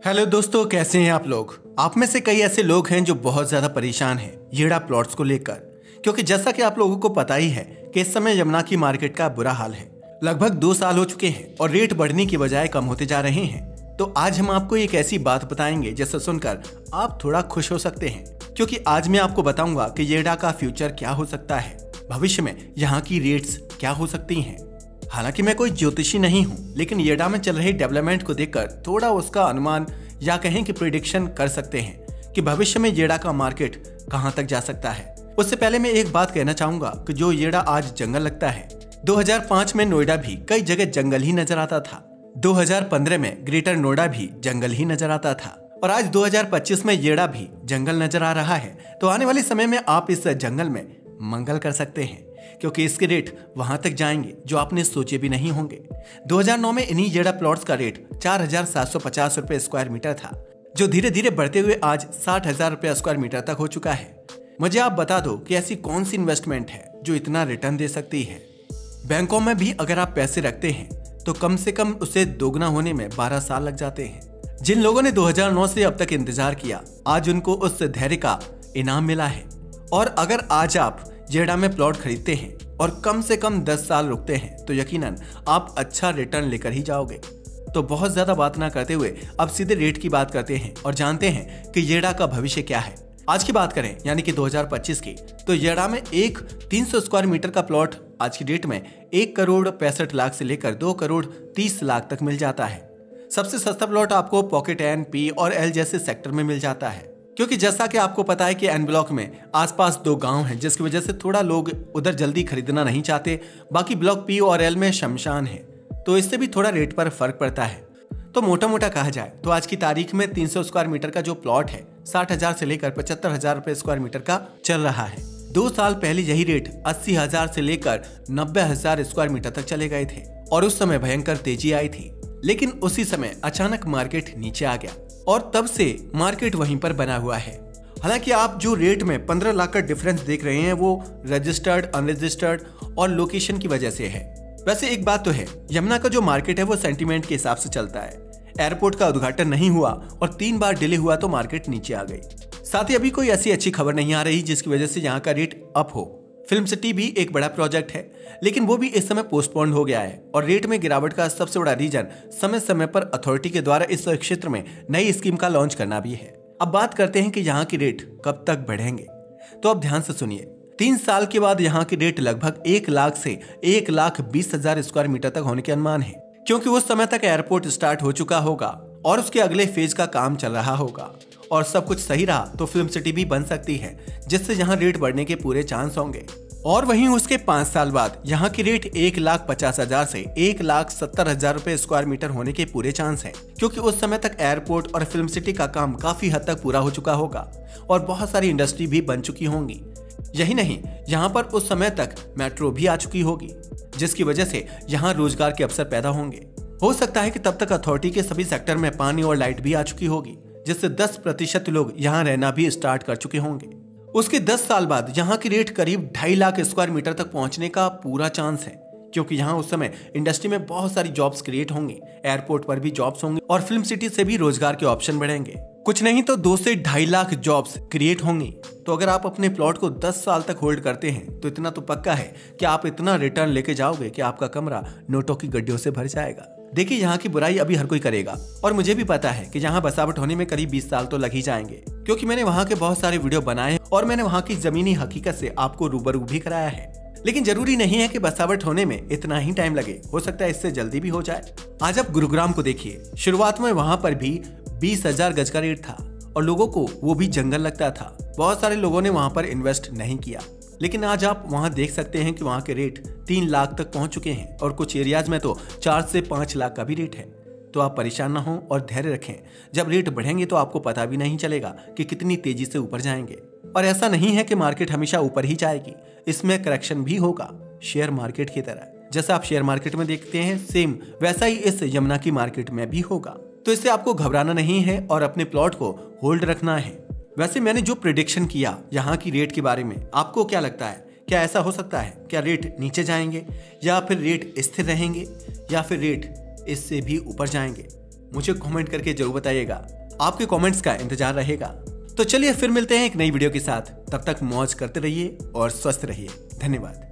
Hello दोस्तों, कैसे हैं आप लोग। आप में से कई ऐसे लोग हैं जो बहुत ज्यादा परेशान हैं येड़ा प्लॉट्स को लेकर, क्योंकि जैसा कि आप लोगों को पता ही है कि इस समय यमुना की मार्केट का बुरा हाल है। लगभग 2 साल हो चुके हैं और रेट बढ़ने की बजाय कम होते जा रहे हैं। तो आज हम आपको एक ऐसी बात बताएंगे जिसे सुनकर आप थोड़ा खुश हो सकते हैं, क्योंकि आज मैं आपको बताऊंगा कि येड़ा का फ्यूचर क्या हो सकता है, भविष्य में यहाँ की रेट्स क्या हो सकती हैं। हालांकि मैं कोई ज्योतिषी नहीं हूँ, लेकिन येड़ा में चल रही डेवलपमेंट को देखकर थोड़ा उसका अनुमान या कहें कि प्रिडिक्शन कर सकते हैं कि भविष्य में येड़ा का मार्केट कहां तक जा सकता है। उससे पहले मैं एक बात कहना चाहूंगा कि जो येड़ा आज जंगल लगता है, 2005 में नोएडा भी कई जगह जंगल ही नजर आता था। 2015 में ग्रेटर नोएडा भी जंगल ही नजर आता था और आज 2025 में येड़ा भी जंगल नजर आ रहा है। तो आने वाले समय में आप इस जंगल में मंगल कर सकते हैं, क्योंकि इसके रेट वहां तक जाएंगे जो आपने सोचे भी नहीं होंगे। 2009 में इन्हीं येड़ा प्लॉट्स का रेट 4,750 रुपए स्क्वायर मीटर था, जो धीरे धीरे बढ़ते हुए आज 60,000 रुपए स्क्वायर मीटर तक हो चुका है। मुझे आप बता दो कि ऐसी कौन सी इन्वेस्टमेंट है जो इतना रिटर्न दे सकती है। बैंकों में भी अगर आप पैसे रखते हैं तो कम से कम उसे दोगुना होने में 12 साल लग जाते हैं। जिन लोगों ने 2009 से अब तक इंतजार किया, आज उनको उस धैर्य का इनाम मिला है। और अगर आज आप येड़ा में प्लॉट खरीदते हैं और कम से कम 10 साल रुकते हैं तो यकीनन आप अच्छा रिटर्न लेकर ही जाओगे। तो बहुत ज्यादा बात ना करते हुए अब सीधे रेट की बात करते हैं और जानते हैं कि येड़ा का भविष्य क्या है। आज की बात करें यानी कि 2025 की, तो येड़ा में एक 300 स्क्वायर मीटर का प्लॉट आज की डेट में 1,65,00,000 से लेकर 2,30,00,000 तक मिल जाता है। सबसे सस्ता प्लॉट आपको पॉकेट एन, पी और एल जैसे सेक्टर में मिल जाता है, क्योंकि जैसा कि आपको पता है कि एन ब्लॉक में आसपास 2 गांव हैं, जिसकी वजह से थोड़ा लोग उधर जल्दी खरीदना नहीं चाहते। बाकी ब्लॉक पी और एल में शमशान है, तो इससे भी थोड़ा रेट पर फर्क पड़ता है। तो मोटा मोटा कहा जाए तो आज की तारीख में 300 स्क्वायर मीटर का जो प्लॉट है 60,000 से लेकर 75,000 रुपए स्क्वायर मीटर का चल रहा है। 2 साल पहले यही रेट 80,000 से लेकर 90,000 स्क्वायर मीटर तक चले गए थे और उस समय भयंकर तेजी आई थी। लेकिन उसी समय अचानक मार्केट नीचे आ गया और तब से मार्केट वहीं पर बना हुआ है। हालांकि आप जो रेट में 15 लाख का डिफरेंस देख रहे हैं वो रजिस्टर्ड, अनरजिस्टर्ड और लोकेशन की वजह से है। वैसे एक बात तो है, यमुना का जो मार्केट है वो सेंटीमेंट के हिसाब से चलता है। एयरपोर्ट का उद्घाटन नहीं हुआ और 3 बार डिले हुआ तो मार्केट नीचे आ गई। साथ ही अभी कोई ऐसी अच्छी खबर नहीं आ रही जिसकी वजह से यहाँ का रेट अप हो। फिल्म सिटी भी एक बड़ा प्रोजेक्ट है, लेकिन वो भी इस समय पोस्टपोन्ड हो गया है और रेट में गिरावट का सबसे बड़ा रीजन समय समय पर अथॉरिटी के द्वारा इस क्षेत्र में नई स्कीम का लॉन्च करना भी है। अब बात करते हैं कि यहाँ की रेट कब तक बढ़ेंगे। तो अब ध्यान से सुनिए, 3 साल के बाद यहाँ की रेट लगभग 1 लाख से 1,20,000 स्क्वायर मीटर तक होने के अनुमान है, क्योंकि उस समय तक एयरपोर्ट स्टार्ट हो चुका होगा और उसके अगले फेज का काम चल रहा होगा और सब कुछ सही रहा तो फिल्म सिटी भी बन सकती है, जिससे यहाँ रेट बढ़ने के पूरे चांस होंगे। और वहीं उसके 5 साल बाद यहाँ की रेट 1,50,000 से 1,70,000 रुपए स्क्वायर मीटर होने के पूरे चांस हैं, क्योंकि उस समय तक एयरपोर्ट और फिल्म सिटी का काम काफी हद तक पूरा हो चुका होगा और बहुत सारी इंडस्ट्री भी बन चुकी होंगी। यही नहीं, यहाँ पर उस समय तक मेट्रो भी आ चुकी होगी, जिसकी वजह से यहाँ रोजगार के अवसर पैदा होंगे। हो सकता है कि तब तक अथॉरिटी के सभी सेक्टर में पानी और लाइट भी आ चुकी होगी, जिससे 10% लोग यहाँ रहना भी स्टार्ट कर चुके होंगे। उसके 10 साल बाद यहाँ की रेट करीब 2.5 लाख स्क्वायर मीटर तक पहुंचने का पूरा चांस है, क्योंकि यहाँ उस समय इंडस्ट्री में बहुत सारी जॉब्स क्रिएट होंगी, एयरपोर्ट पर भी जॉब्स होंगी और फिल्म सिटी से भी रोजगार के ऑप्शन बढ़ेंगे। कुछ नहीं तो 2 से 2.5 लाख जॉब्स क्रिएट होंगी। तो अगर आप अपने प्लॉट को 10 साल तक होल्ड करते हैं तो इतना तो पक्का है कि आप इतना रिटर्न लेके जाओगे कि आपका कमरा नोटों की गड्डियों से भर जाएगा। देखिए, यहाँ की बुराई अभी हर कोई करेगा और मुझे भी पता है कि यहाँ बसावट होने में करीब 20 साल तो लग ही जाएंगे, क्योंकि मैंने वहाँ के बहुत सारे वीडियो बनाए और मैंने वहाँ की जमीनी हकीकत से आपको रूबरू भी कराया है। लेकिन जरूरी नहीं है कि बसावट होने में इतना ही टाइम लगे, हो सकता है इससे जल्दी भी हो जाए। आज आप गुरुग्राम को देखिए, शुरुआत में वहाँ पर भी 20,000 गज का रेट था और लोगों को वो भी जंगल लगता था। बहुत सारे लोगों ने वहाँ पर इन्वेस्ट नहीं किया, लेकिन आज आप वहाँ देख सकते हैं कि वहाँ के रेट 3 लाख तक पहुँच चुके हैं और कुछ एरियाज में तो 4 से 5 लाख का भी रेट है। तो आप परेशान ना हो और धैर्य रखें। जब रेट बढ़ेंगे तो आपको पता भी नहीं चलेगा कि कितनी तेजी से ऊपर जाएंगे। और ऐसा नहीं है कि मार्केट हमेशा ऊपर ही जाएगी, इसमें करेक्शन भी होगा, शेयर मार्केट की तरह। जैसा आप शेयर मार्केट में देखते हैं, सेम वैसा ही इस यमुना की मार्केट में भी होगा। तो इससे आपको घबराना नहीं है और अपने प्लॉट को होल्ड रखना है। वैसे मैंने जो प्रिडिक्शन किया यहाँ की रेट के बारे में, आपको क्या लगता है? क्या ऐसा हो सकता है? क्या रेट नीचे जाएंगे या फिर रेट स्थिर रहेंगे या फिर रेट इससे भी ऊपर जाएंगे? मुझे कमेंट करके जरूर बताइएगा। आपके कमेंट्स का इंतजार रहेगा। तो चलिए फिर मिलते हैं एक नई वीडियो के साथ। तब तक मौज करते रहिए और स्वस्थ रहिए। धन्यवाद।